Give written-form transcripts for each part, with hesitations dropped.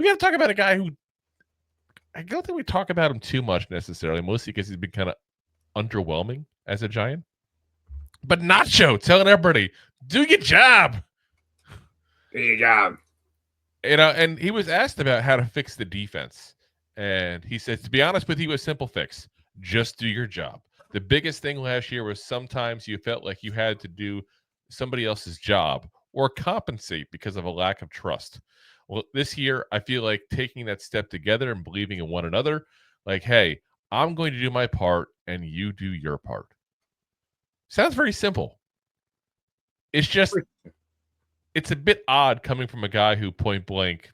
we got to talk about a guy who I don't think we talk about him too much necessarily, mostly because he's been kind of underwhelming as a Giant. But Nacho telling everybody, do your job. Do your job. And he was asked about how to fix the defense. And he said, to be honest with you, a simple fix. Just do your job. The biggest thing last year was sometimes you felt like you had to do somebody else's job or compensate because of a lack of trust. Well, this year, I feel like taking that step together and believing in one another, like, hey, I'm going to do my part and you do your part. Sounds very simple. It's just, it's a bit odd coming from a guy who point blank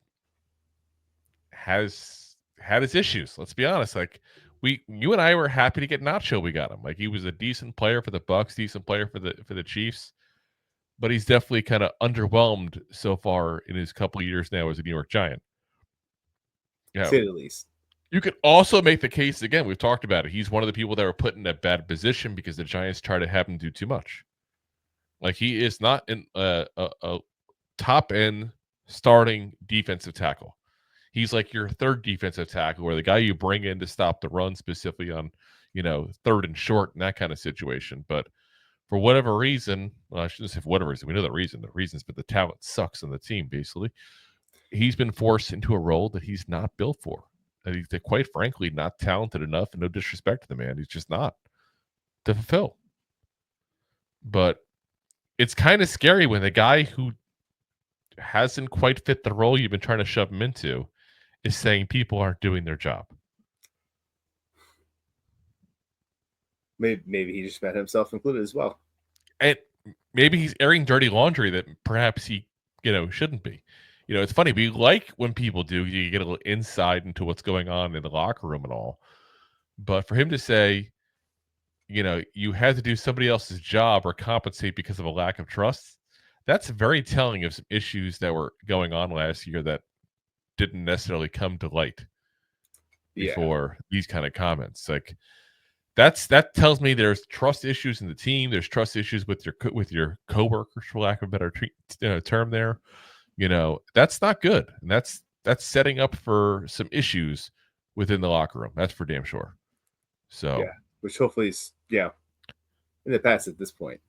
has had his issues. Let's be honest. Like, you and I were happy to get Nacho. We got him. Like, he was a decent player for the Bucks, decent player for the Chiefs, but he's definitely kind of underwhelmed so far in his couple of years now as a New York Giant. Yeah, to say the least. You could also make the case again. We've talked about it. He's one of the people that were put in a bad position because the Giants try to have him do too much. Like, he is not in a top end starting defensive tackle. He's like your third defensive tackle, or the guy you bring in to stop the run, specifically on, third and short and that kind of situation. But for whatever reason, well, I shouldn't say for whatever reason. We know the reason. The reasons, but the talent sucks on the team. Basically, he's been forced into a role that he's not built for. That he's, quite frankly, not talented enough. And no disrespect to the man, he's just not to fulfill. But it's kind of scary when the guy who hasn't quite fit the role you've been trying to shove him into is saying people aren't doing their job. Maybe he just met himself included as well. And maybe he's airing dirty laundry that perhaps he, shouldn't be. It's funny. We like when people do. You get a little insight into what's going on in the locker room and all. But for him to say, you had to do somebody else's job or compensate because of a lack of trust, that's very telling of some issues that were going on last year that didn't necessarily come to light before these kind of comments. Like, that tells me there's trust issues in the team. There's trust issues with your coworkers, for lack of a better term. There, that's not good, and that's setting up for some issues within the locker room. That's for damn sure. So, which hopefully is in the past at this point.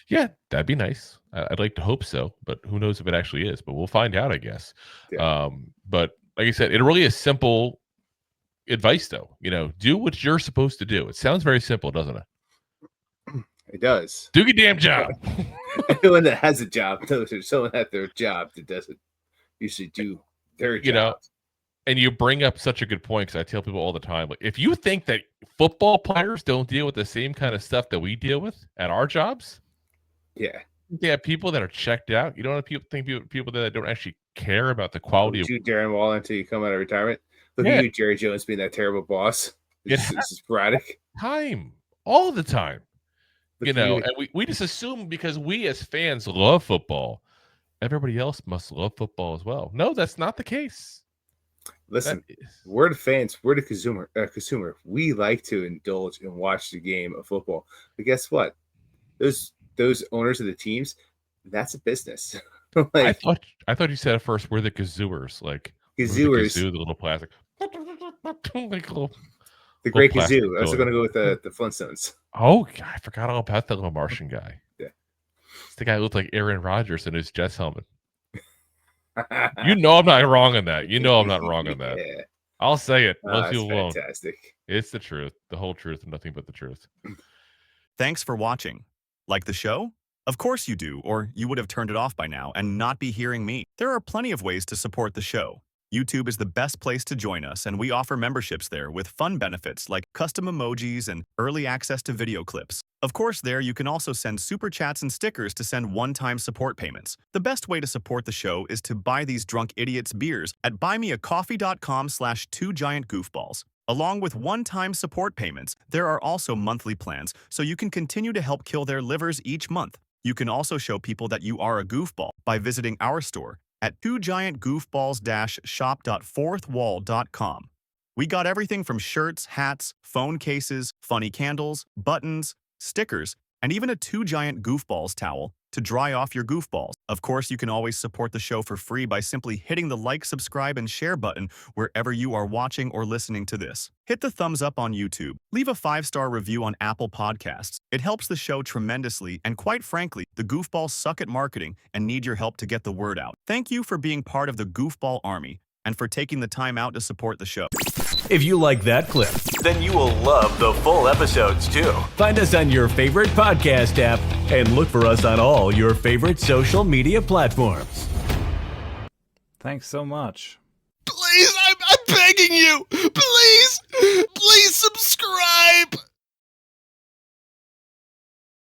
Yeah, that'd be nice. I'd like to hope so, but who knows if it actually is. But we'll find out, I guess. Yeah. But like I said, it really is simple advice, though. Do what you're supposed to do. It sounds very simple, doesn't it? It does. Do your damn job. Anyone that has a job knows there's someone at their job that doesn't usually do their job. And you bring up such a good point, because I tell people all the time, like, if you think that football players don't deal with the same kind of stuff that we deal with at our jobs, yeah, people that are checked out. You don't have people that don't actually care about the quality of Darren Wall until you come out of retirement. Look at you, Jerry Jones, being that terrible boss. It's sporadic. Time, all the time. And we just assume because we as fans love football, everybody else must love football as well. No, that's not the case. Listen, we're the fans. We're the consumer. We like to indulge and watch the game of football. But guess what? Those owners of the teams, that's a business. I thought you said at first we're the kazooers, like kazooers, the little plastic, the great kazoo. I was going to go with the Flintstones. Oh, I forgot all about that little Martian guy. Yeah, it's the guy who looked like Aaron Rodgers in his Jets helmet. I'm not wrong on that. I'm not wrong on that. Yeah. I'll say it. Let you alone. Fantastic. It's the truth, the whole truth, and nothing but the truth. Thanks for watching. Like the show? Of course you do, or you would have turned it off by now and not be hearing me. There are plenty of ways to support the show. YouTube is the best place to join us, and we offer memberships there with fun benefits like custom emojis and early access to video clips. Of course, there you can also send super chats and stickers to send one-time support payments. The best way to support the show is to buy these drunk idiots beers at buymeacoffee.com/2giantgoofballs. Along with one-time support payments, there are also monthly plans, so you can continue to help kill their livers each month. You can also show people that you are a goofball by visiting our store at 2giantgoofballs-shop.fourthwall.com. We got everything from shirts, hats, phone cases, funny candles, buttons, stickers, and even a 2 Giant Goofballs towel to dry off your goofballs. Of course, you can always support the show for free by simply hitting the like, subscribe, and share button wherever you are watching or listening to this. Hit the thumbs up on YouTube. Leave a 5-star review on Apple Podcasts. It helps the show tremendously, and quite frankly, the goofballs suck at marketing and need your help to get the word out. Thank you for being part of the Goofball Army and for taking the time out to support the show. If you like that clip, then you will love the full episodes too. Find us on your favorite podcast app and look for us on all your favorite social media platforms. Thanks so much. Please, I'm begging you. Please subscribe.